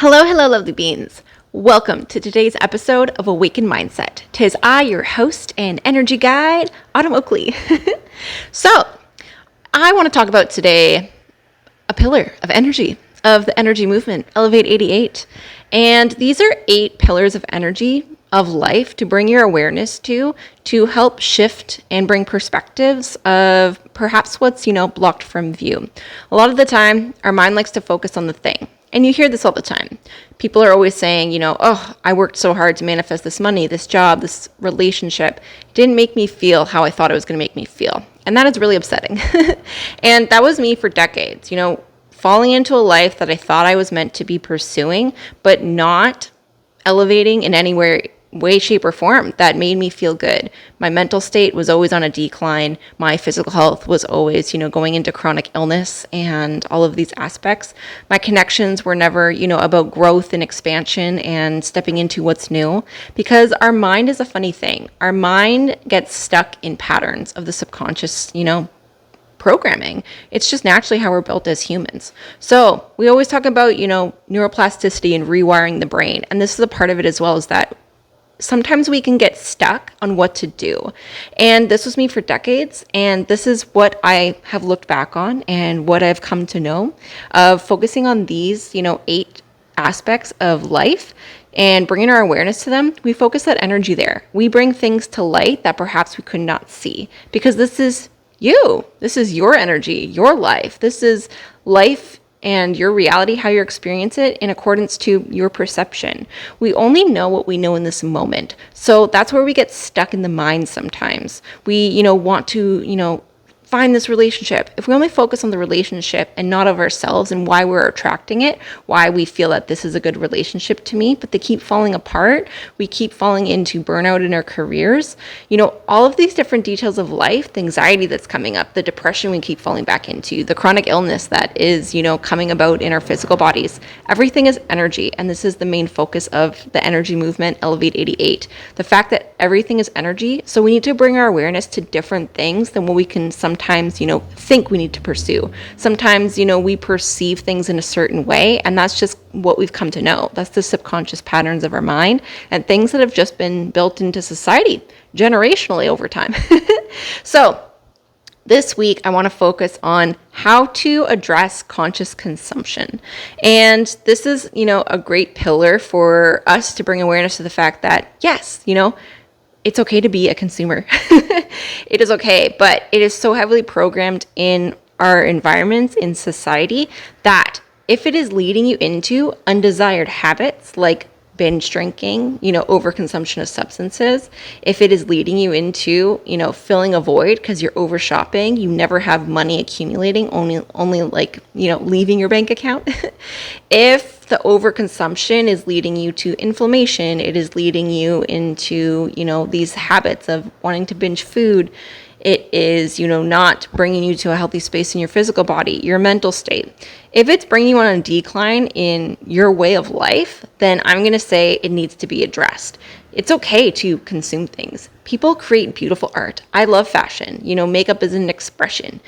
Hello, hello, lovely beings. Welcome to today's episode of Awakened Mindset. Tis I, your host and energy guide, Autumn Oakley. So, I want to talk about today a pillar of energy, of the energy movement, Elevate 88. And these are 8 pillars of energy of life to bring your awareness to help shift and bring perspectives of perhaps what's, blocked from view. A lot of the time, our mind likes to focus on the thing. And you hear this all the time. People are always saying, oh, I worked so hard to manifest this money, this job, this relationship. It didn't make me feel how I thought it was going to make me feel. And that is really upsetting. And that was me for decades, falling into a life that I thought I was meant to be pursuing, but not elevating in any way, shape, or form that made me feel good. My mental state was always on a decline. My physical health was always, going into chronic illness and all of these aspects. My connections were never, about growth and expansion and stepping into what's new, because our mind is a funny thing. Our mind gets stuck in patterns of the subconscious, programming. It's just naturally how we're built as humans. So we always talk about, neuroplasticity and rewiring the brain. And this is a part of it as well, is that sometimes we can get stuck on what to do. And this was me for decades. And this is what I have looked back on and what I've come to know of focusing on these, 8 aspects of life and bringing our awareness to them. We focus that energy there. We bring things to light that perhaps we could not see, because this is you. This is your energy, your life. This is life and your reality, how you experience it in accordance to your perception. We only know what we know in this moment. So that's where we get stuck in the mind sometimes. We, want to, find this relationship. If we only focus on the relationship and not of ourselves and why we're attracting it, why we feel that this is a good relationship to me, but they keep falling apart, we keep falling into burnout in our careers, all of these different details of life, the anxiety that's coming up, the depression we keep falling back into, the chronic illness that is, coming about in our physical bodies, everything is energy. And this is the main focus of the energy movement, Elevate 88. The fact that everything is energy. So we need to bring our awareness to different things than what we can sometimes, think we need to pursue. Sometimes, we perceive things in a certain way, and that's just what we've come to know. That's the subconscious patterns of our mind and things that have just been built into society generationally over time. So this week, I want to focus on how to address conscious consumption. And this is, a great pillar for us to bring awareness to the fact that, yes, it's okay to be a consumer. It is okay, but it is so heavily programmed in our environments, in society, that if it is leading you into undesired habits like binge drinking, overconsumption of substances, if it is leading you into, filling a void because you're over shopping, you never have money accumulating, only leaving your bank account. If the overconsumption is leading you to inflammation, it is leading you into, these habits of wanting to binge food, it is, not bringing you to a healthy space in your physical body, your mental state. If it's bringing you on a decline in your way of life, then I'm going to say it needs to be addressed. It's okay to consume things. People create beautiful art. I love fashion. Makeup is an expression.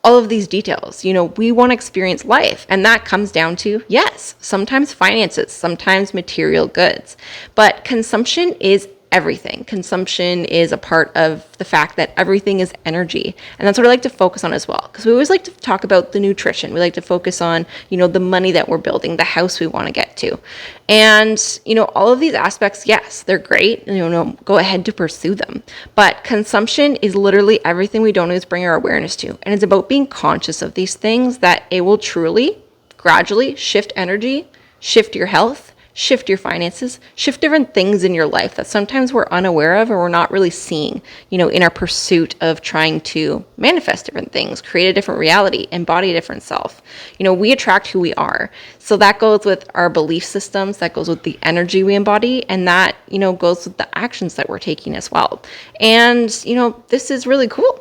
All of these details, we want to experience life. And that comes down to, yes, sometimes finances, sometimes material goods. But consumption is everything. Consumption is a part of the fact that everything is energy. And that's what I like to focus on as well. Because we always like to talk about the nutrition. We like to focus on, the money that we're building, the house we want to get to. And, all of these aspects, yes, they're great. Go ahead to pursue them. But consumption is literally everything we don't always bring our awareness to. And it's about being conscious of these things, that it will truly, gradually shift energy, shift your health, shift your finances, shift different things in your life that sometimes we're unaware of or we're not really seeing, in our pursuit of trying to manifest different things, create a different reality, embody a different self. We attract who we are. So that goes with our belief systems, that goes with the energy we embody, and that, goes with the actions that we're taking as well. And, this is really cool.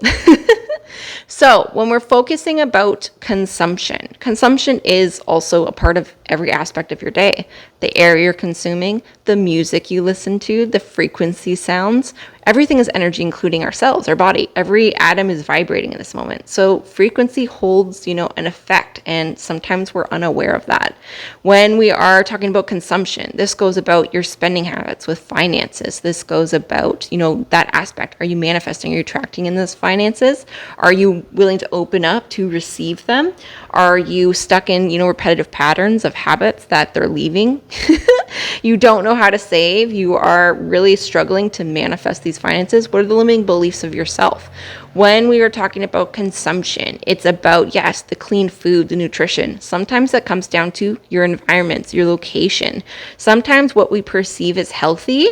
So when we're focusing about consumption is also a part of every aspect of your day. The air you're consuming, the music you listen to, the frequency sounds, everything is energy, including our cells, our body. Every atom is vibrating in this moment. So frequency holds, an effect, and sometimes we're unaware of that. When we are talking about consumption, this goes about your spending habits with finances. This goes about, that aspect. Are you manifesting? Are you attracting in those finances? Are you willing to open up to receive them? Are you stuck in, repetitive patterns of habits that they're leaving? You don't know how to save. You are really struggling to manifest these finances. What are the limiting beliefs of yourself? When we are talking about consumption, it's about, yes, the clean food, the nutrition. Sometimes that comes down to your environments, your location. Sometimes what we perceive as healthy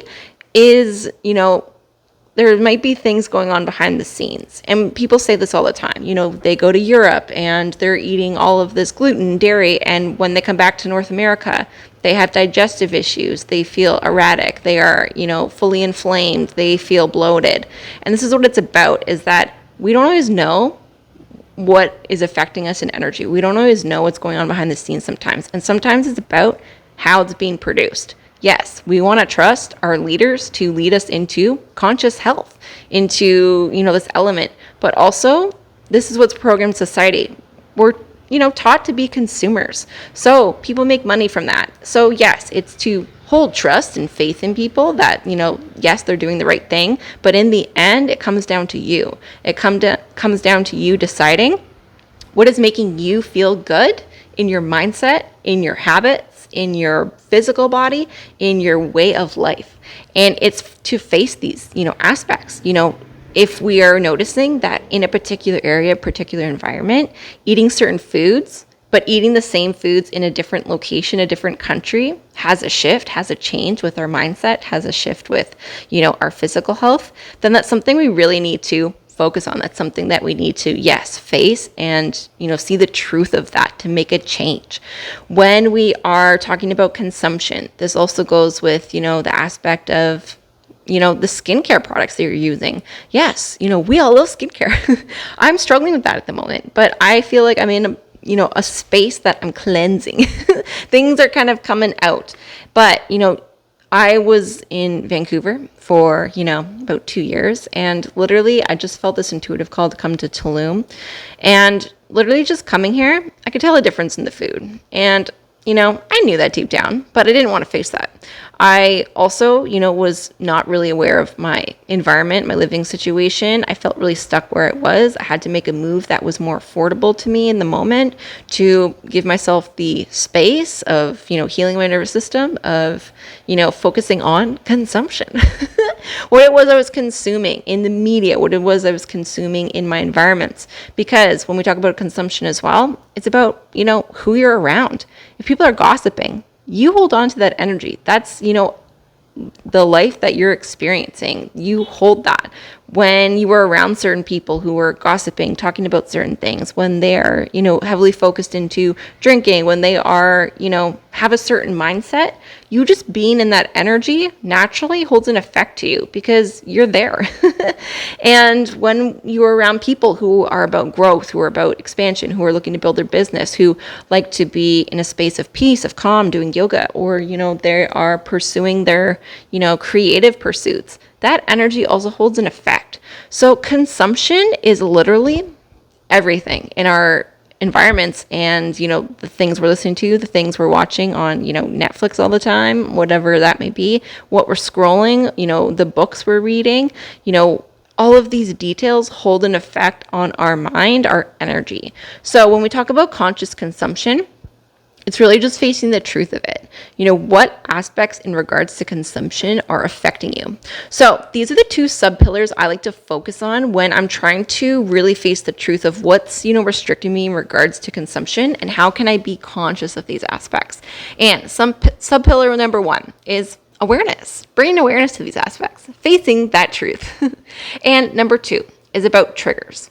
is, there might be things going on behind the scenes. And people say this all the time. They go to Europe and they're eating all of this gluten, dairy, and when they come back to North America, they have digestive issues. They feel erratic. They are, fully inflamed. They feel bloated. And this is what it's about, is that we don't always know what is affecting us in energy. We don't always know what's going on behind the scenes sometimes. And sometimes it's about how it's being produced. Yes, we want to trust our leaders to lead us into conscious health, into, this element. But also, this is what's programmed society. We're, taught to be consumers. So people make money from that. So yes, it's to hold trust and faith in people that, yes, they're doing the right thing. But in the end, it comes down to you. It comes down to you deciding what is making you feel good in your mindset, in your habits, in your physical body, in your way of life. And it's to face these, aspects. If we are noticing that in a particular area, particular environment, eating certain foods, but eating the same foods in a different location, a different country, has a shift, has a change with our mindset, has a shift with, our physical health, then that's something we really need to focus on. That's something that we need to, yes, face and, see the truth of that to make a change. When we are talking about consumption, this also goes with, the aspect of, the skincare products that you're using. Yes, we all love skincare. I'm struggling with that at the moment, but I feel like I'm in a space that I'm cleansing. Things are kind of coming out. But, I was in Vancouver for, about 2 years, and literally I just felt this intuitive call to come to Tulum. And literally just coming here, I could tell a difference in the food. And, I knew that deep down, but I didn't want to face that. I also, was not really aware of my environment, my living situation. I felt really stuck where it was. I had to make a move that was more affordable to me in the moment to give myself the space of, healing my nervous system, of, focusing on consumption. What it was I was consuming in the media, what it was I was consuming in my environments. Because when we talk about consumption as well, it's about, who you're around. If people are gossiping, you hold on to that energy. That's, the life that you're experiencing. You hold that. When you are around certain people who are gossiping, talking about certain things, when they're, heavily focused into drinking, when they are, have a certain mindset, you just being in that energy naturally holds an effect to you because you're there. And when you're around people who are about growth, who are about expansion, who are looking to build their business, who like to be in a space of peace, of calm, doing yoga, or, they are pursuing their, creative pursuits, that energy also holds an effect. So consumption is literally everything in our environments and, the things we're listening to, the things we're watching on, Netflix all the time, whatever that may be, what we're scrolling, the books we're reading, all of these details hold an effect on our mind, our energy. So when we talk about conscious consumption, it's really just facing the truth of it. What aspects in regards to consumption are affecting you? So these are the two sub-pillars I like to focus on when I'm trying to really face the truth of what's, restricting me in regards to consumption and how can I be conscious of these aspects. And sub-pillar number 1 is awareness, bringing awareness to these aspects, facing that truth. And number 2 is about triggers.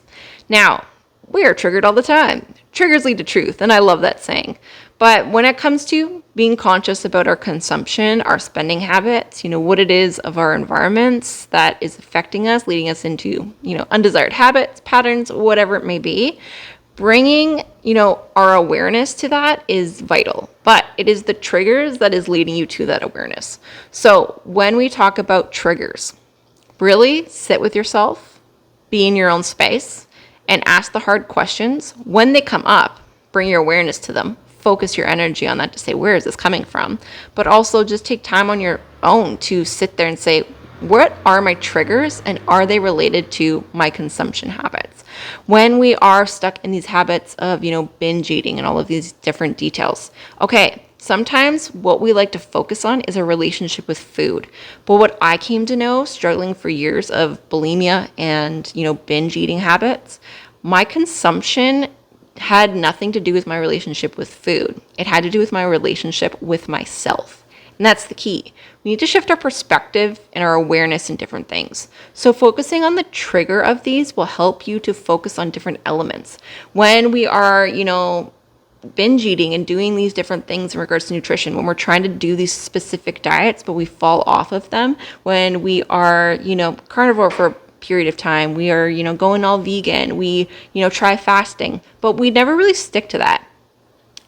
Now, we are triggered all the time. Triggers lead to truth, and I love that saying. But when it comes to being conscious about our consumption, our spending habits, what it is of our environments that is affecting us, leading us into, undesired habits, patterns, whatever it may be, bringing, our awareness to that is vital. But it is the triggers that is leading you to that awareness. So when we talk about triggers, really sit with yourself, be in your own space, and ask the hard questions. When they come up, bring your awareness to them. Focus your energy on that to say, where is this coming from? But also just take time on your own to sit there and say, what are my triggers and are they related to my consumption habits? When we are stuck in these habits of, binge eating and all of these different details, okay, sometimes what we like to focus on is a relationship with food. But what I came to know, struggling for years of bulimia and, binge eating habits, my consumption had nothing to do with my relationship with food. It had to do with my relationship with myself. And that's the key. We need to shift our perspective and our awareness in different things. So focusing on the trigger of these will help you to focus on different elements. When we are, binge eating and doing these different things in regards to nutrition, when we're trying to do these specific diets, but we fall off of them, when we are, carnivore for a period of time, we are, going all vegan, we, try fasting, but we never really stick to that.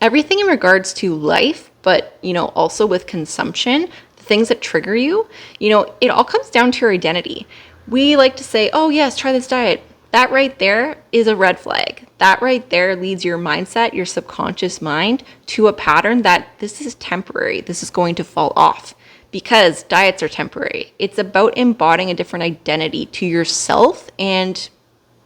Everything in regards to life, but, also with consumption, the things that trigger you, it all comes down to your identity. We like to say, oh yes, try this diet. That right there is a red flag. That right there leads your mindset, your subconscious mind, to a pattern that this is temporary. This is going to fall off because diets are temporary. It's about embodying a different identity to yourself and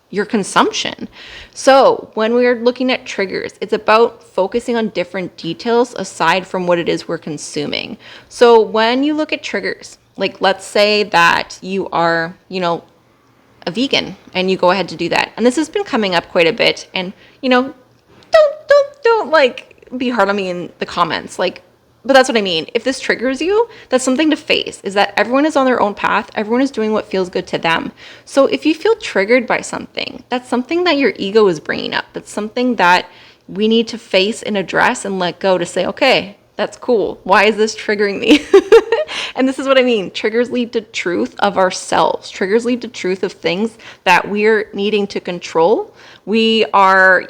your consumption. So when we're looking at triggers, it's about focusing on different details aside from what it is we're consuming. So when you look at triggers, like let's say that you are, a vegan and you go ahead to do that. And this has been coming up quite a bit. And, don't like be hard on me in the comments. But that's what I mean. If this triggers you, that's something to face, is that everyone is on their own path. Everyone is doing what feels good to them. So if you feel triggered by something, that's something that your ego is bringing up. That's something that we need to face and address and let go to say, okay, that's cool. Why is this triggering me? And this is what I mean. Triggers lead to truth of ourselves. Triggers lead to truth of things that we're needing to control. We are,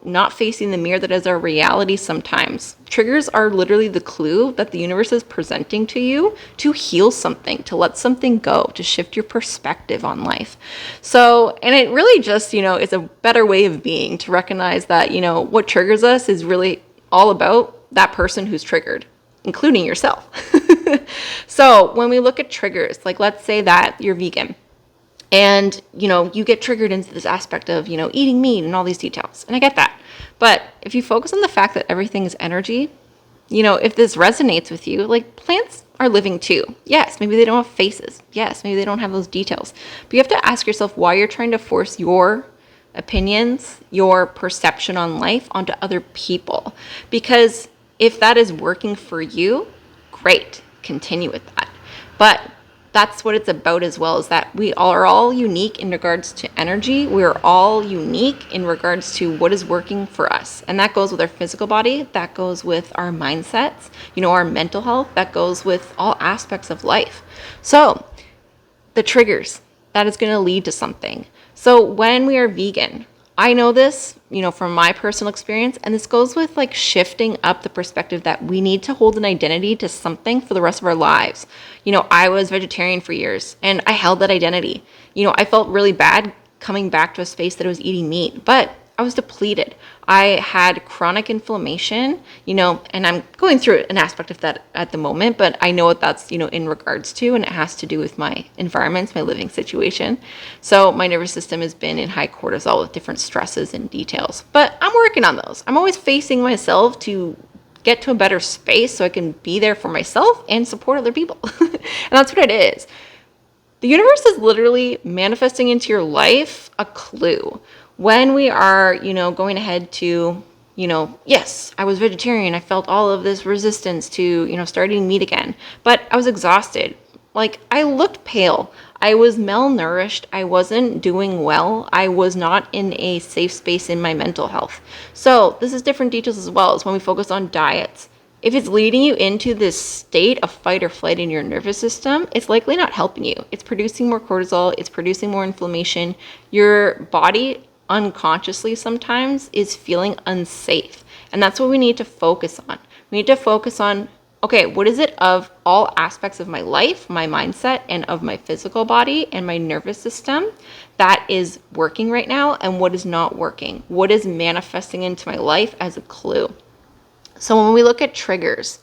not facing the mirror that is our reality sometimes. Triggers are literally the clue that the universe is presenting to you to heal something, to let something go, to shift your perspective on life. So, and it really just, is a better way of being, to recognize that, what triggers us is really all about that person who's triggered, including yourself. So when we look at triggers, like let's say that you're vegan and, you get triggered into this aspect of, eating meat and all these details. And I get that. But if you focus on the fact that everything is energy, if this resonates with you, like plants are living too. Yes, maybe they don't have faces. Yes, maybe they don't have those details. But you have to ask yourself why you're trying to force your opinions, your perception on life onto other people. Because if that is working for you, great, continue with that. But that's what it's about as well, is that we are all unique in regards to energy. We're all unique in regards to what is working for us. And that goes with our physical body. That goes with our mindsets, our mental health. That goes with all aspects of life. So the triggers, that is going to lead to something. So when we are vegan, I know this, from my personal experience, and this goes with shifting up the perspective that we need to hold an identity to something for the rest of our lives. I was vegetarian for years and I held that identity. I felt really bad coming back to a space that I was eating meat, but I was depleted. I had chronic inflammation, and I'm going through an aspect of that at the moment, but I know what that's, in regards to, and it has to do with my environments, my living situation. So my nervous system has been in high cortisol with different stresses and details, but I'm working on those. I'm always facing myself to get to a better space so I can be there for myself and support other people. And that's what it is. The universe is literally manifesting into your life a clue. When we are, going ahead to, yes, I was vegetarian. I felt all of this resistance to, start eating meat again, but I was exhausted. Like, I looked pale. I was malnourished. I wasn't doing well. I was not in a safe space in my mental health. So this is different details as well as when we focus on diets. If it's leading you into this state of fight or flight in your nervous system, it's likely not helping you. It's producing more cortisol. It's producing more inflammation. Your body unconsciously sometimes is feeling unsafe. And that's what we need to focus on. We need to focus on, okay, what is it of all aspects of my life, my mindset, and of my physical body and my nervous system that is working right now, and what is not working? What is manifesting into my life as a clue? So when we look at triggers,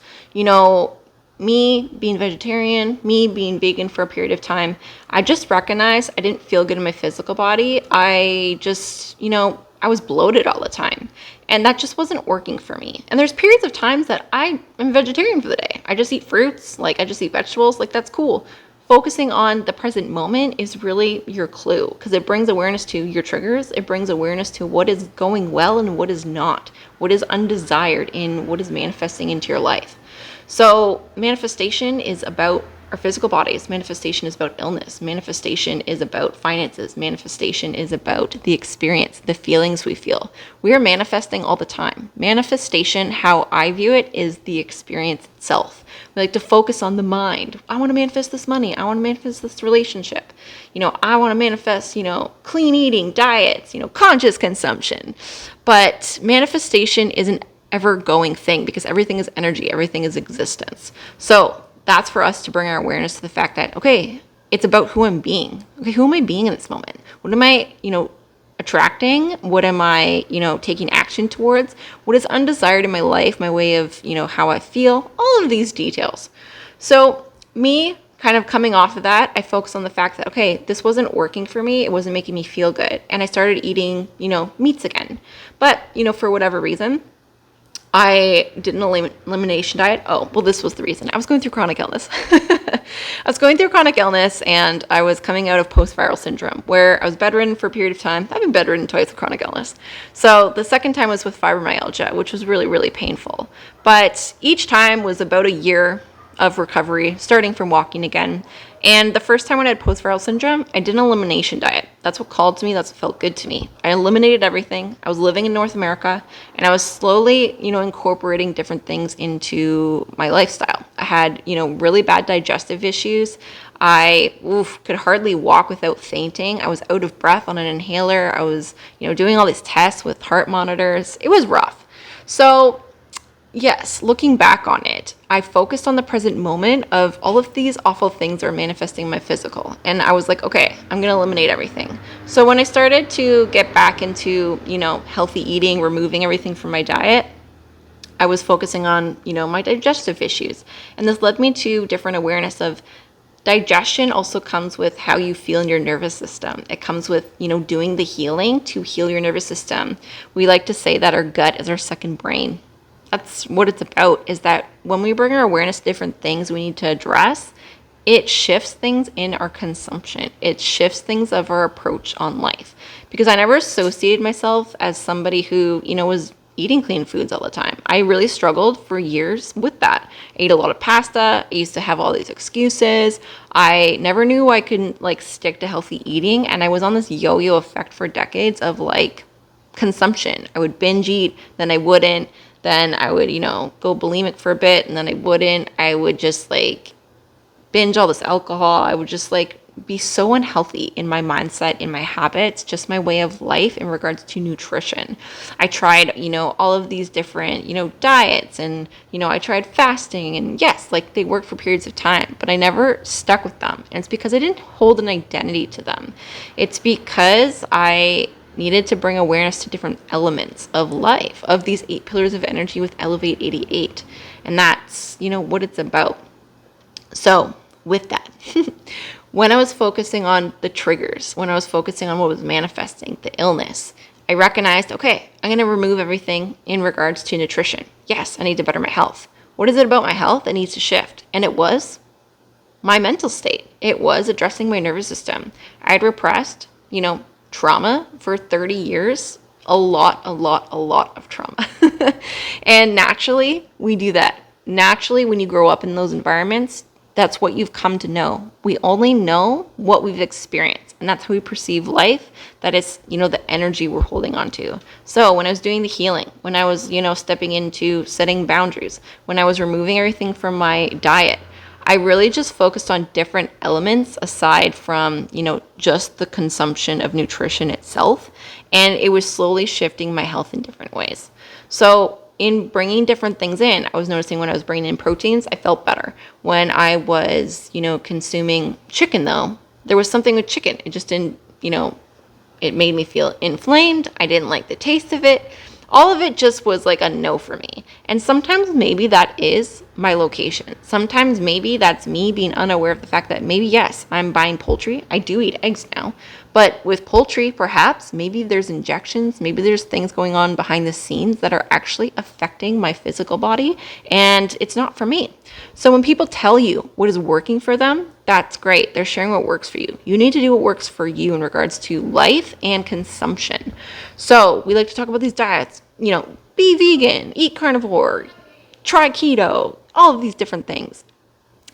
me being vegetarian, me being vegan for a period of time, I just recognized I didn't feel good in my physical body. I just, I was bloated all the time. And that just wasn't working for me. And there's periods of times that I am vegetarian for the day. I just eat fruits, I just eat vegetables, that's cool. Focusing on the present moment is really your clue because it brings awareness to your triggers. It brings awareness to what is going well and what is not, what is undesired in what is manifesting into your life. So manifestation is about our physical bodies. Manifestation is about illness. Manifestation is about finances. Manifestation is about the experience, the feelings we feel. We are manifesting all the time. Manifestation, how I view it, is the experience itself. We like to focus on the mind. I want to manifest this money. I want to manifest this relationship. I want to manifest, clean eating, diets, conscious consumption. But manifestation isn't ever going thing because everything is energy. Everything is existence. So that's for us to bring our awareness to the fact that, okay, it's about who I'm being. Okay, who am I being in this moment? What am I, attracting? What am I, taking action towards? What is undesired in my life, my way of, how I feel, all of these details. So me kind of coming off of that, I focused on the fact that, okay, this wasn't working for me. It wasn't making me feel good. And I started eating, meats again. But, for whatever reason, I did an elimination diet. Oh, well, this was the reason. I was going through chronic illness. And I was coming out of post-viral syndrome where I was bedridden for a period of time. I've been bedridden twice with chronic illness. So the second time was with fibromyalgia, which was really, really painful. But each time was about a year of recovery, starting from walking again. And the first time when I had post-viral syndrome, I did an elimination diet. That's what called to me. That's what felt good to me. I eliminated everything. I was living in North America, and I was slowly, incorporating different things into my lifestyle. I had, really bad digestive issues. I could hardly walk without fainting. I was out of breath on an inhaler. I was, doing all these tests with heart monitors. It was rough. So yes, looking back on it, I focused on the present moment of all of these awful things that are manifesting in my physical. And I was like, okay, I'm going to eliminate everything. So when I started to get back into, healthy eating, removing everything from my diet, I was focusing on, my digestive issues. And this led me to different awareness of digestion also comes with how you feel in your nervous system. It comes with, doing the healing to heal your nervous system. We like to say that our gut is our second brain. That's what it's about, is that when we bring our awareness to different things we need to address, it shifts things in our consumption. It shifts things of our approach on life. Because I never associated myself as somebody who, was eating clean foods all the time. I really struggled for years with that. I ate a lot of pasta. I used to have all these excuses. I never knew I couldn't stick to healthy eating. And I was on this yo-yo effect for decades of consumption. I would binge eat, then I wouldn't. Then I would, go bulimic for a bit, and then I wouldn't. I would just binge all this alcohol. I would just be so unhealthy in my mindset, in my habits, just my way of life in regards to nutrition. I tried, all of these different, diets, and, I tried fasting, and yes, they worked for periods of time, but I never stuck with them. And it's because I didn't hold an identity to them. It's because I needed to bring awareness to different elements of life, of these 8 pillars of energy with Elevate 88. And that's, what it's about. So with that, when I was focusing on the triggers, when I was focusing on what was manifesting, the illness, I recognized, okay, I'm going to remove everything in regards to nutrition. Yes, I need to better my health. What is it about my health that needs to shift? And it was my mental state. It was addressing my nervous system. I'd repressed, trauma for 30 years, a lot of trauma. And naturally, we do that. Naturally, when you grow up in those environments, That's what you've come to know. We only know what we've experienced, and that's how we perceive life. That is, the energy we're holding on to. So when I was doing the healing, when I was, stepping into setting boundaries, when I was removing everything from my diet, I really just focused on different elements aside from, just the consumption of nutrition itself. And it was slowly shifting my health in different ways. So in bringing different things in, I was noticing when I was bringing in proteins, I felt better. When I was, consuming chicken though, there was something with chicken. It just didn't, it made me feel inflamed. I didn't like the taste of it. All of it just was like a no for me. And sometimes maybe that is my location. Sometimes maybe that's me being unaware of the fact that maybe, yes, I'm buying poultry. I do eat eggs now. But with poultry, perhaps, maybe there's injections, maybe there's things going on behind the scenes that are actually affecting my physical body, and it's not for me. So when people tell you what is working for them, that's great. They're sharing what works for you. You need to do what works for you in regards to life and consumption. So we like to talk about these diets, be vegan, eat carnivore, try keto, all of these different things.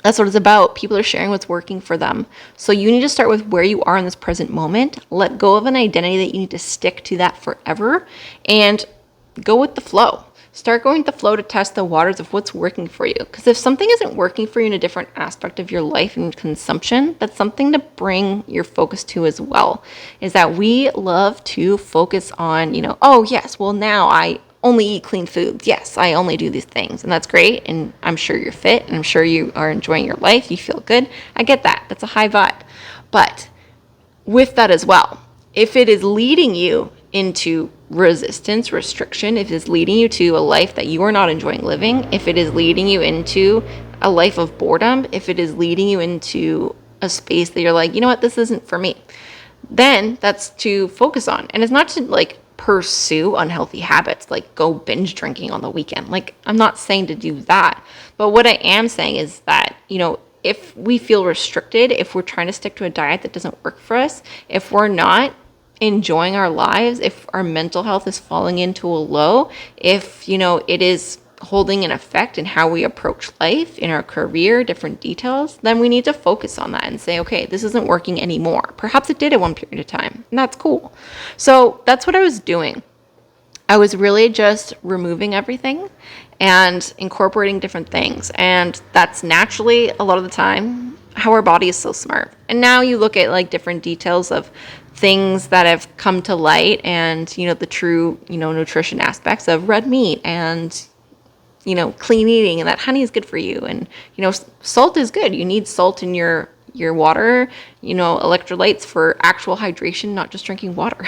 That's what it's about. People are sharing what's working for them. So you need to start with where you are in this present moment. Let go of an identity that you need to stick to that forever and go with the flow. Start going with the flow to test the waters of what's working for you. Because if something isn't working for you in a different aspect of your life and consumption, that's something to bring your focus to as well. Is that we love to focus on, oh yes, well now I only eat clean foods. Yes, I only do these things. And that's great. And I'm sure you're fit and I'm sure you are enjoying your life. You feel good. I get that. That's a high vibe. But with that as well, if it is leading you into resistance, restriction, if it is leading you to a life that you are not enjoying living, if it is leading you into a life of boredom, if it is leading you into a space that you're like, you know what, this isn't for me, then that's to focus on. And it's not to pursue unhealthy habits, like go binge drinking on the weekend. I'm not saying to do that. But what I am saying is that, if we feel restricted, if we're trying to stick to a diet that doesn't work for us, if we're not enjoying our lives, if our mental health is falling into a low, if, it is holding an effect in how we approach life, in our career, different details, then we need to focus on that and say, okay, this isn't working anymore. Perhaps it did at one period of time, and that's cool. So that's what I was doing. I was really just removing everything and incorporating different things. And that's naturally, a lot of the time, how our body is so smart. And now you look at different details of things that have come to light and, the true, nutrition aspects of red meat and clean eating, and that honey is good for you. And, salt is good. You need salt in your water, electrolytes for actual hydration, not just drinking water.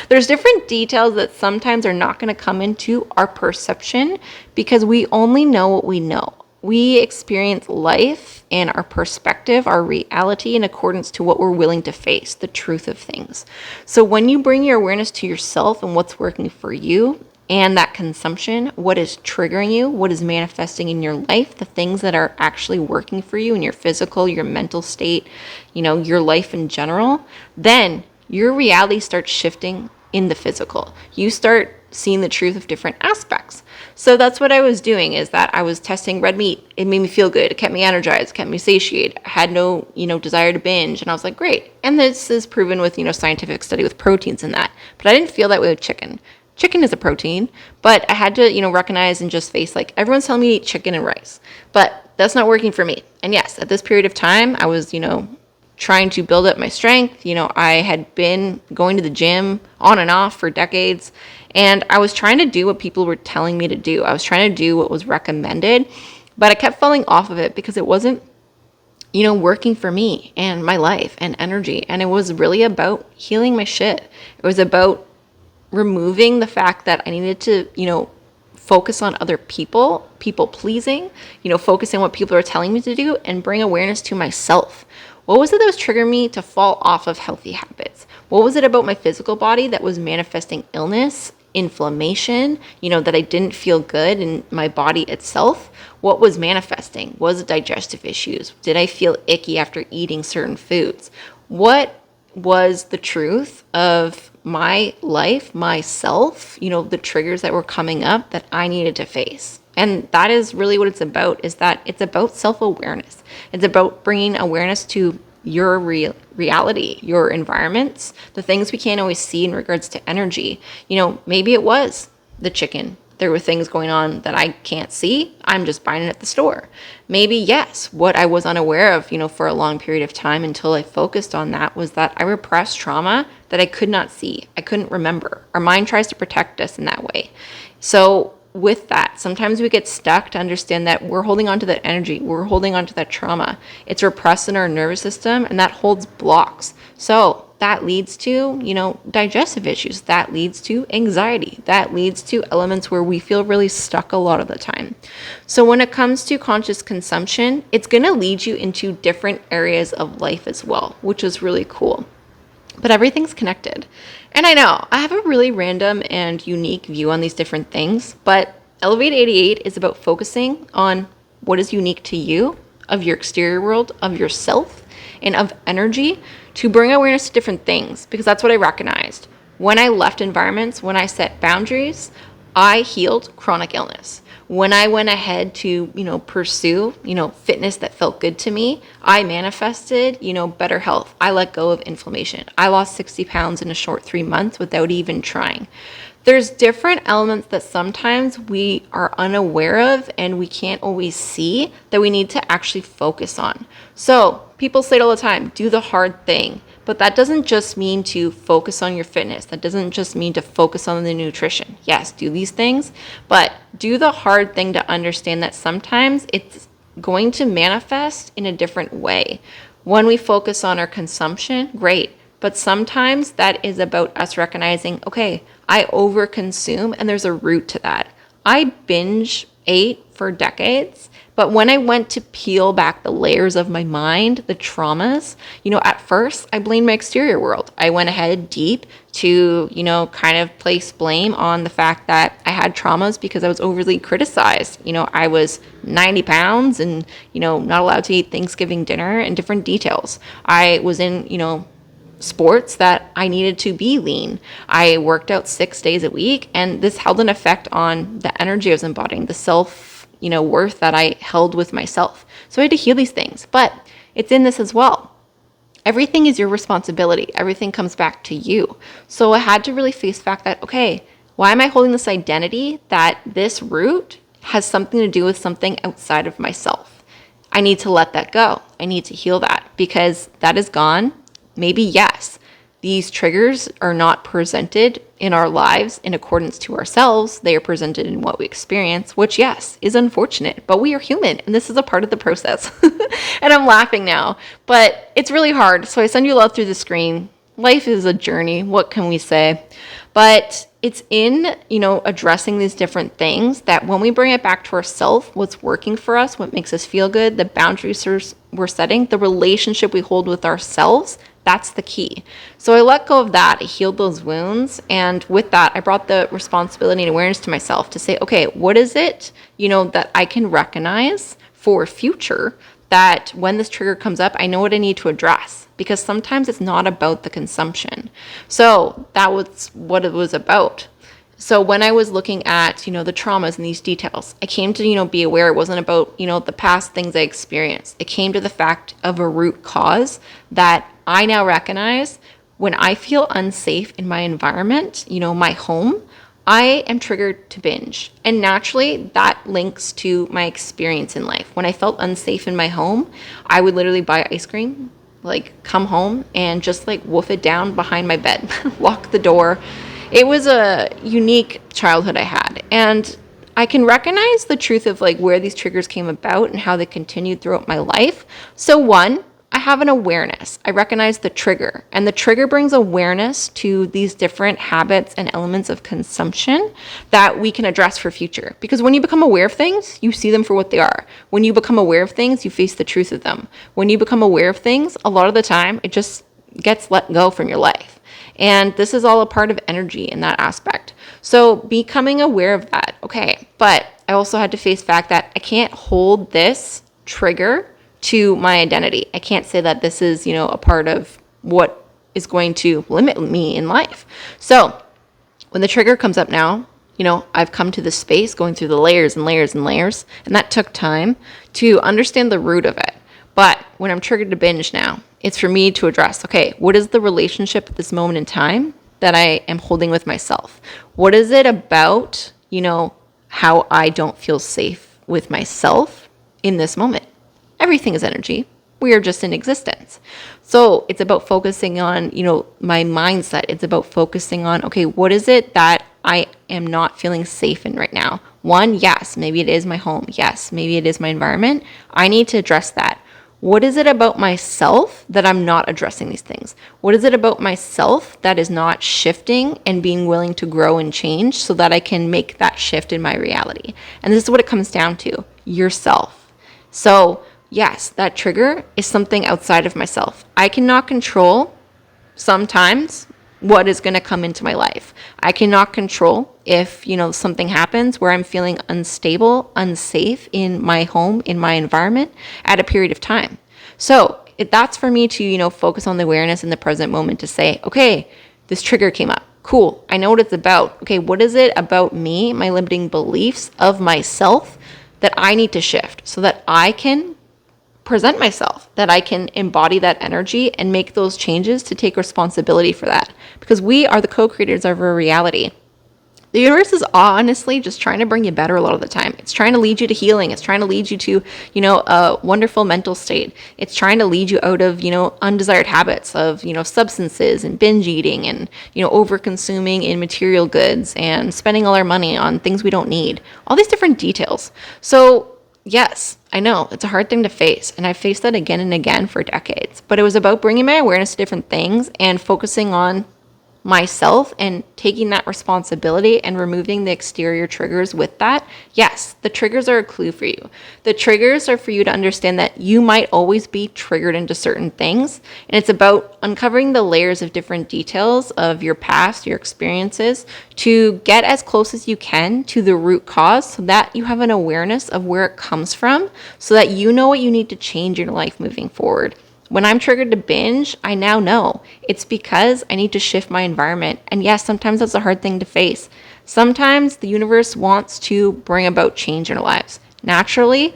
There's different details that sometimes are not going to come into our perception because we only know what we know. We experience life and our perspective, our reality in accordance to what we're willing to face, the truth of things. So when you bring your awareness to yourself and what's working for you, and that consumption, what is triggering you, what is manifesting in your life, the things that are actually working for you in your physical, your mental state, your life in general, then your reality starts shifting in the physical. You start seeing the truth of different aspects. So that's what I was doing, is that I was testing red meat. It made me feel good. It kept me energized, kept me satiated. I had no, desire to binge. And I was like, great. And this is proven with, scientific study with proteins in that. But I didn't feel that way with chicken. Chicken is a protein, but I had to, recognize and just face everyone's telling me to eat chicken and rice, but that's not working for me. And yes, at this period of time, I was, trying to build up my strength. I had been going to the gym on and off for decades, and I was trying to do what people were telling me to do. I was trying to do what was recommended, but I kept falling off of it because it wasn't, working for me and my life and energy. And it was really about healing my shit. It was about removing the fact that I needed to, focus on other people pleasing, focus on what people are telling me to do and bring awareness to myself. What was it that was triggering me to fall off of healthy habits? What was it about my physical body that was manifesting illness, inflammation, that I didn't feel good in my body itself? What was manifesting? Was it digestive issues? Did I feel icky after eating certain foods? What was the truth of my life, myself, the triggers that were coming up that I needed to face? And that is really what it's about, is that it's about self-awareness. It's about bringing awareness to your reality, your environments, the things we can't always see in regards to energy. Maybe it was the chicken. There were things going on that I can't see. I'm just buying it at the store. Maybe, yes, what I was unaware of, for a long period of time until I focused on that was that I repressed trauma that I could not see. I couldn't remember. Our mind tries to protect us in that way. So with that, sometimes we get stuck to understand that we're holding on to that energy. We're holding on to that trauma. It's repressed in our nervous system, and that holds blocks. So that leads to, digestive issues. That leads to anxiety. That leads to elements where we feel really stuck a lot of the time. So when it comes to conscious consumption, it's going to lead you into different areas of life as well, which is really cool. But everything's connected. And I know I have a really random and unique view on these different things, but Elevate 88 is about focusing on what is unique to you, of your exterior world, of yourself, and of energy, to bring awareness to different things, because that's what I recognized. When I left environments, when I set boundaries, I healed chronic illness. When I went ahead to, pursue, fitness that felt good to me, I manifested, better health. I let go of inflammation. I lost 60 pounds in a short 3 months without even trying. There's different elements that sometimes we are unaware of and we can't always see that we need to actually focus on. So people say it all the time, do the hard thing. But that doesn't just mean to focus on your fitness. That doesn't just mean to focus on the nutrition. Yes, do these things, but do the hard thing to understand that sometimes it's going to manifest in a different way. When we focus on our consumption, great. But sometimes that is about us recognizing, okay, I overconsume and there's a root to that. I binge ate for decades, but when I went to peel back the layers of my mind, the traumas, at first I blamed my exterior world. I went ahead deep to, kind of place blame on the fact that I had traumas because I was overly criticized. I was 90 pounds and, not allowed to eat Thanksgiving dinner, and different details. I was in, sports that I needed to be lean. I worked out 6 days a week, and this held an effect on the energy I was embodying, the self, worth that I held with myself. So I had to heal these things, but it's in this as well. Everything is your responsibility. Everything comes back to you. So I had to really face the fact that, okay, why am I holding this identity that this root has something to do with something outside of myself? I need to let that go. I need to heal that, because that is gone. Maybe, yes, these triggers are not presented in our lives in accordance to ourselves. They are presented in what we experience, which, yes, is unfortunate, but we are human, and this is a part of the process. And I'm laughing now, but it's really hard. So I send you love through the screen. Life is a journey. What can we say? But it's in, addressing these different things that when we bring it back to ourselves, what's working for us, what makes us feel good, the boundaries we're setting, the relationship we hold with ourselves, that's the key. So I let go of that. I healed those wounds. And with that, I brought the responsibility and awareness to myself to say, okay, what is it, that I can recognize for future, that when this trigger comes up, I know what I need to address, because sometimes it's not about the consumption. So that was what it was about. So when I was looking at, the traumas and these details, I came to, be aware it wasn't about, the past things I experienced. It came to the fact of a root cause that I now recognize. When I feel unsafe in my environment, my home, I am triggered to binge. And naturally, that links to my experience in life. When I felt unsafe in my home, I would literally buy ice cream, come home and just wolf it down behind my bed, lock the door. It was a unique childhood I had. And I can recognize the truth of where these triggers came about and how they continued throughout my life. So one, I have an awareness. I recognize the trigger, and the trigger brings awareness to these different habits and elements of consumption that we can address for future. Because when you become aware of things, you see them for what they are. When you become aware of things, you face the truth of them. When you become aware of things, a lot of the time, it just gets let go from your life. And this is all a part of energy in that aspect. So becoming aware of that, okay. But I also had to face the fact that I can't hold this trigger to my identity. I can't say that this is, a part of what is going to limit me in life. So when the trigger comes up now, I've come to this space going through the layers and layers and layers, and that took time to understand the root of it. But when I'm triggered to binge now, it's for me to address, okay, what is the relationship at this moment in time that I am holding with myself? What is it about, how I don't feel safe with myself in this moment? Everything is energy. We are just in existence. So it's about focusing on, my mindset. It's about focusing on, okay, what is it that I am not feeling safe in right now? One, yes, maybe it is my home. Yes, maybe it is my environment. I need to address that. What is it about myself that I'm not addressing these things? What is it about myself that is not shifting and being willing to grow and change so that I can make that shift in my reality? And this is what it comes down to, yourself. So yes, that trigger is something outside of myself. I cannot control sometimes what is going to come into my life. I cannot control if, something happens where I'm feeling unstable, unsafe in my home, in my environment at a period of time. So that's for me to, focus on the awareness in the present moment to say, okay, this trigger came up. Cool. I know what it's about. Okay, what is it about me, my limiting beliefs of myself that I need to shift so that I can present myself, that I can embody that energy and make those changes to take responsibility for that. Because we are the co-creators of our reality. The universe is honestly just trying to bring you better a lot of the time. It's trying to lead you to healing. It's trying to lead you to, a wonderful mental state. It's trying to lead you out of, undesired habits of, substances and binge eating and, over consuming in material goods and spending all our money on things we don't need. All these different details. So yes, I know it's a hard thing to face, and I've faced that again and again for decades, but it was about bringing my awareness to different things and focusing on myself and taking that responsibility and removing the exterior triggers with that. Yes, the triggers are a clue for you. The triggers are for you to understand that you might always be triggered into certain things. And it's about uncovering the layers of different details of your past, your experiences, to get as close as you can to the root cause so that you have an awareness of where it comes from so that you know what you need to change in your life moving forward. When I'm triggered to binge, I now know it's because I need to shift my environment. And yes, sometimes that's a hard thing to face. Sometimes the universe wants to bring about change in our lives. Naturally,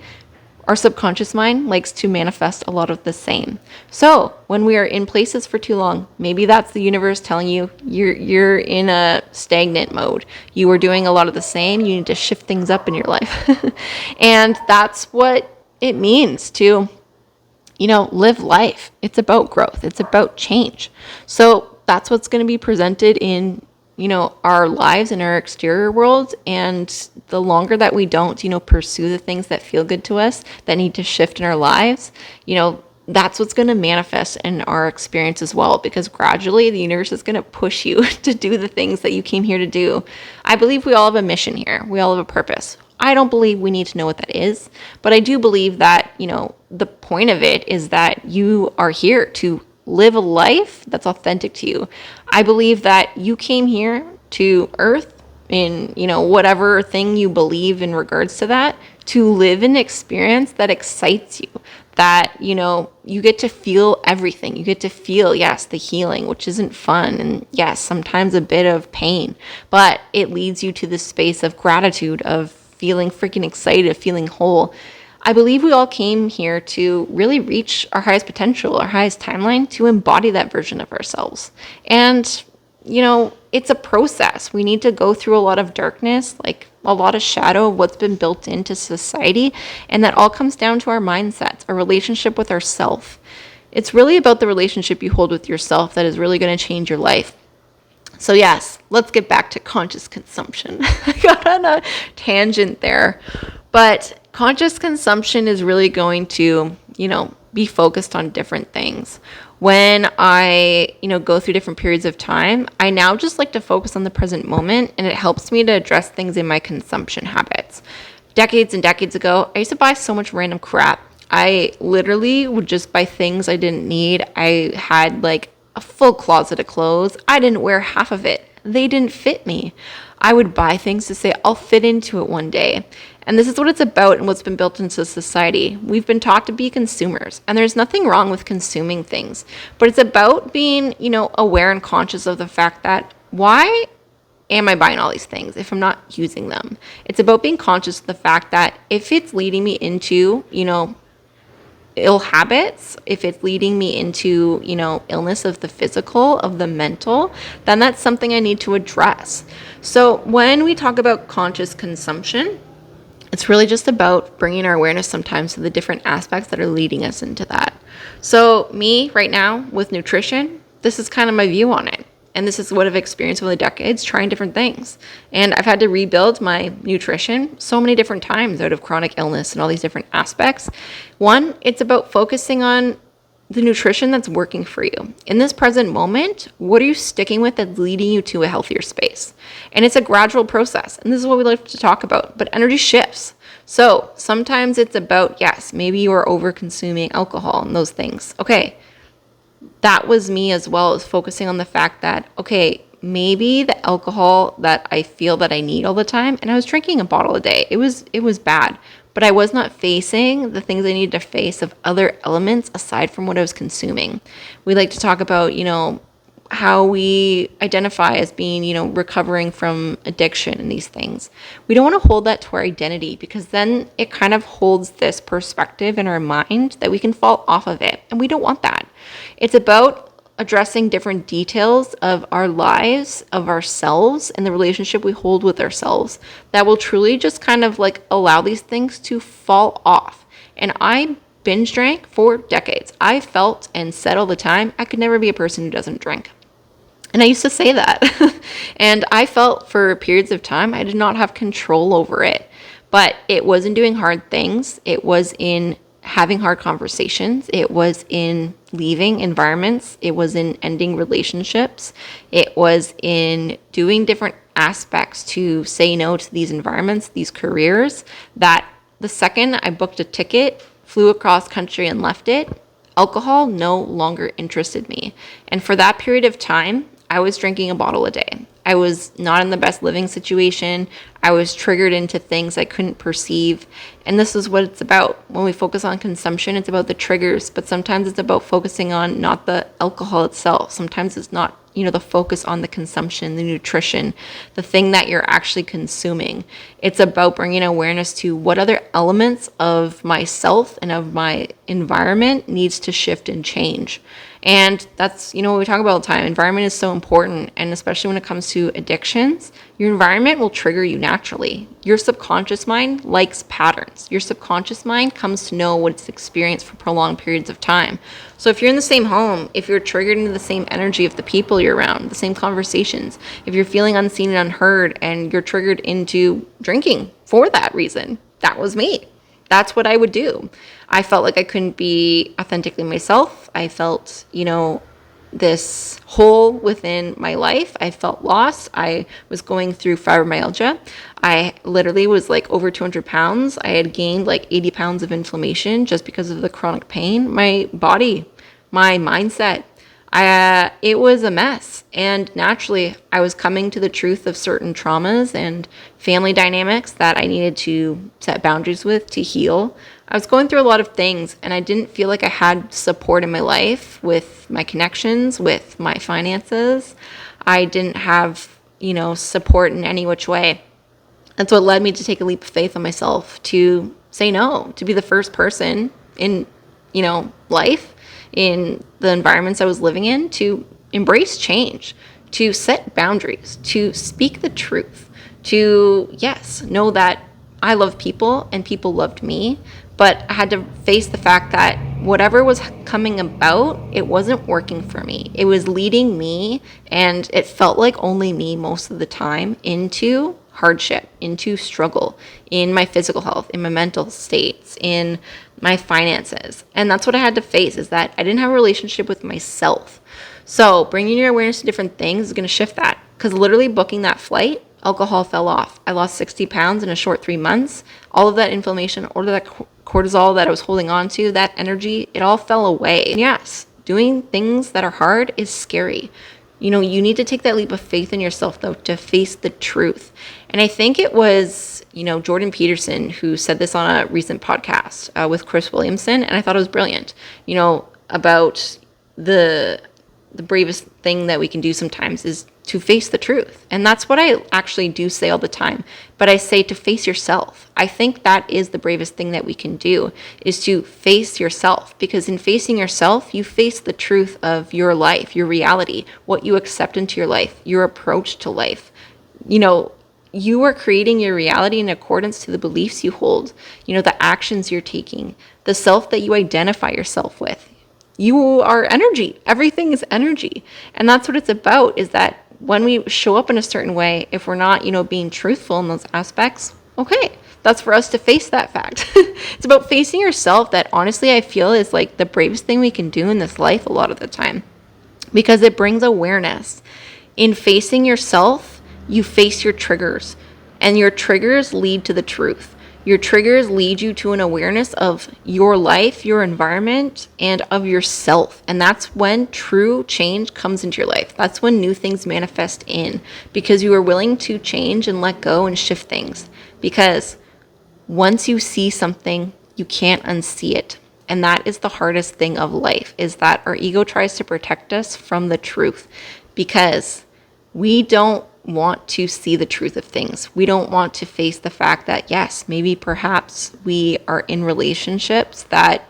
our subconscious mind likes to manifest a lot of the same. So when we are in places for too long, maybe that's the universe telling you you're in a stagnant mode. You are doing a lot of the same. You need to shift things up in your life. And that's what it means to live life. It's about growth. It's about change. So that's what's going to be presented in, our lives in our exterior world. And the longer that we don't, pursue the things that feel good to us, that need to shift in our lives, that's what's going to manifest in our experience as well, because gradually the universe is going to push you to do the things that you came here to do. I believe we all have a mission here. We all have a purpose. I don't believe we need to know what that is, but I do believe that, the point of it is that you are here to live a life that's authentic to you. I believe that you came here to Earth in, whatever thing you believe in regards to that, to live an experience that excites you, that, you get to feel everything. You get to feel, yes, the healing, which isn't fun. And yes, sometimes a bit of pain, but it leads you to this space of gratitude, of feeling freaking excited, of feeling whole. I believe we all came here to really reach our highest potential, our highest timeline, to embody that version of ourselves. And, it's a process. We need to go through a lot of darkness, like a lot of shadow of what's been built into society. And that all comes down to our mindsets, our relationship with ourself. It's really about the relationship you hold with yourself that is really going to change your life. So yes, let's get back to conscious consumption. I got on a tangent there, but conscious consumption is really going to, be focused on different things. When I, go through different periods of time, I now just like to focus on the present moment, and it helps me to address things in my consumption habits. Decades and decades ago, I used to buy so much random crap. I literally would just buy things I didn't need. I had like a full closet of clothes. I didn't wear half of it. They didn't fit me. I would buy things to say I'll fit into it one day. And this is what it's about and what's been built into society. We've been taught to be consumers, and there's nothing wrong with consuming things, but it's about being, aware and conscious of the fact that why am I buying all these things if I'm not using them? It's about being conscious of the fact that if it's leading me into, ill habits, if it's leading me into, illness of the physical, of the mental, then that's something I need to address. So when we talk about conscious consumption, it's really just about bringing our awareness sometimes to the different aspects that are leading us into that. So me right now with nutrition, this is kind of my view on it. And this is what I've experienced over the decades, trying different things. And I've had to rebuild my nutrition so many different times out of chronic illness and all these different aspects. One, it's about focusing on the nutrition that's working for you. In this present moment, what are you sticking with that's leading you to a healthier space? And it's a gradual process. And this is what we like to talk about. But energy shifts. So sometimes it's about, yes, maybe you are over consuming alcohol and those things. Okay. That was me as well, as focusing on the fact that, okay, maybe the alcohol that I feel that I need all the time, and I was drinking a bottle a day. It was bad, but I was not facing the things I needed to face of other elements aside from what I was consuming. We like to talk about, how we identify as being, recovering from addiction and these things. We don't want to hold that to our identity because then it kind of holds this perspective in our mind that we can fall off of it. And we don't want that. It's about addressing different details of our lives, of ourselves, and the relationship we hold with ourselves that will truly just kind of like allow these things to fall off. And I binge drank for decades. I felt and said all the time, I could never be a person who doesn't drink. And I used to say that. And I felt for periods of time I did not have control over it. But it was in doing hard things. It was in having hard conversations. It was in leaving environments. It was in ending relationships. It was in doing different aspects to say no to these environments, these careers, that the second I booked a ticket, flew across country and left it, alcohol no longer interested me. And for that period of time, I was drinking a bottle a day. I was not in the best living situation. I was triggered into things I couldn't perceive. And this is what it's about. When we focus on consumption, it's about the triggers, but sometimes it's about focusing on not the alcohol itself. Sometimes it's not, the focus on the consumption, the nutrition, the thing that you're actually consuming. It's about bringing awareness to what other elements of myself and of my environment needs to shift and change. And that's, what we talk about all the time. Environment is so important. And especially when it comes to addictions, your environment will trigger you naturally. Your subconscious mind likes patterns. Your subconscious mind comes to know what it's experienced for prolonged periods of time. So if you're in the same home, if you're triggered into the same energy of the people you're around, the same conversations, if you're feeling unseen and unheard and you're triggered into drinking for that reason, that was me. That's what I would do. I felt like I couldn't be authentically myself. I felt, this hole within my life. I felt lost. I was going through fibromyalgia. I literally was like over 200 pounds. I had gained like 80 pounds of inflammation just because of the chronic pain. My body, my mindset, it was a mess. And naturally, I was coming to the truth of certain traumas and family dynamics that I needed to set boundaries with to heal. I was going through a lot of things, and I didn't feel like I had support in my life with my connections, with my finances. I didn't have, support in any which way. That's what led me to take a leap of faith on myself, to say no, to be the first person in, life, in the environments I was living in, to embrace change, to set boundaries, to speak the truth, to, yes, know that I love people and people loved me, but I had to face the fact that whatever was coming about, it wasn't working for me. It was leading me, and it felt like only me most of the time, into hardship, into struggle, in my physical health, in my mental states, in my finances. And that's what I had to face, is that I didn't have a relationship with myself. So bringing your awareness to different things is going to shift that, because literally booking that flight, alcohol fell off. I lost 60 pounds in a short 3 months. All of that inflammation, all of that cortisol that I was holding on to, that energy, it all fell away. And yes, doing things that are hard is scary. You need to take that leap of faith in yourself, though, to face the truth. And I think it was, Jordan Peterson who said this on a recent podcast with Chris Williamson, and I thought it was brilliant, about the bravest thing that we can do sometimes is to face the truth. And that's what I actually do say all the time. But I say to face yourself. I think that is the bravest thing that we can do, is to face yourself. Because in facing yourself, you face the truth of your life, your reality, what you accept into your life, your approach to life. You know, you are creating your reality in accordance to the beliefs you hold, you know, the actions you're taking, the self that you identify yourself with. You are energy. Everything is energy. And that's what it's about, is that when we show up in a certain way, if we're not, you know, being truthful in those aspects, okay, that's for us to face that fact. It's about facing yourself, that honestly I feel is like the bravest thing we can do in this life a lot of the time, because it brings awareness. In facing yourself, you face your triggers, and your triggers lead to the truth. Your triggers lead you to an awareness of your life, your environment, and of yourself. And that's when true change comes into your life. That's when new things manifest in, because you are willing to change and let go and shift things. Because once you see something, you can't unsee it. And that is the hardest thing of life, is that our ego tries to protect us from the truth, because we don't want to see the truth of things. We don't want to face the fact that, yes, maybe perhaps we are in relationships that,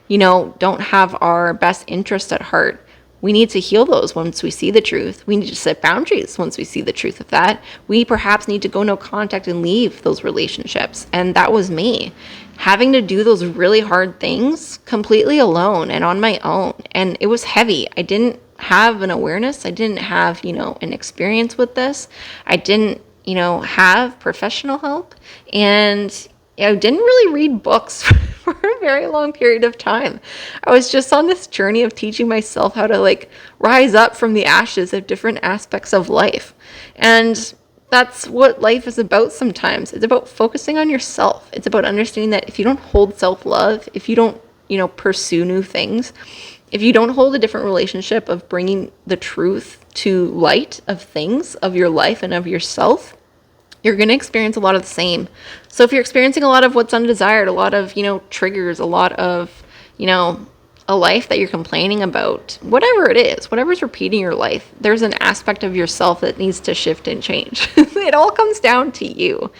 you know, don't have our best interest at heart. We need to heal those once we see the truth. We need to set boundaries once we see the truth of that. We perhaps need to go no contact and leave those relationships. And that was me, having to do those really hard things completely alone and on my own. And it was heavy. I didn't have an awareness. I didn't have, you know, an experience with this. I didn't, you know, have professional help. And I didn't really read books for a very long period of time. I was just on this journey of teaching myself how to like rise up from the ashes of different aspects of life. And that's what life is about sometimes. It's about focusing on yourself. It's about understanding that if you don't hold self-love, if you don't, you know, pursue new things, if you don't hold a different relationship of bringing the truth to light of things, of your life and of yourself, you're going to experience a lot of the same. So if you're experiencing a lot of what's undesired, a lot of, you know, triggers, a lot of, you know, a life that you're complaining about, whatever it is, whatever's repeating your life, there's an aspect of yourself that needs to shift and change. It all comes down to you.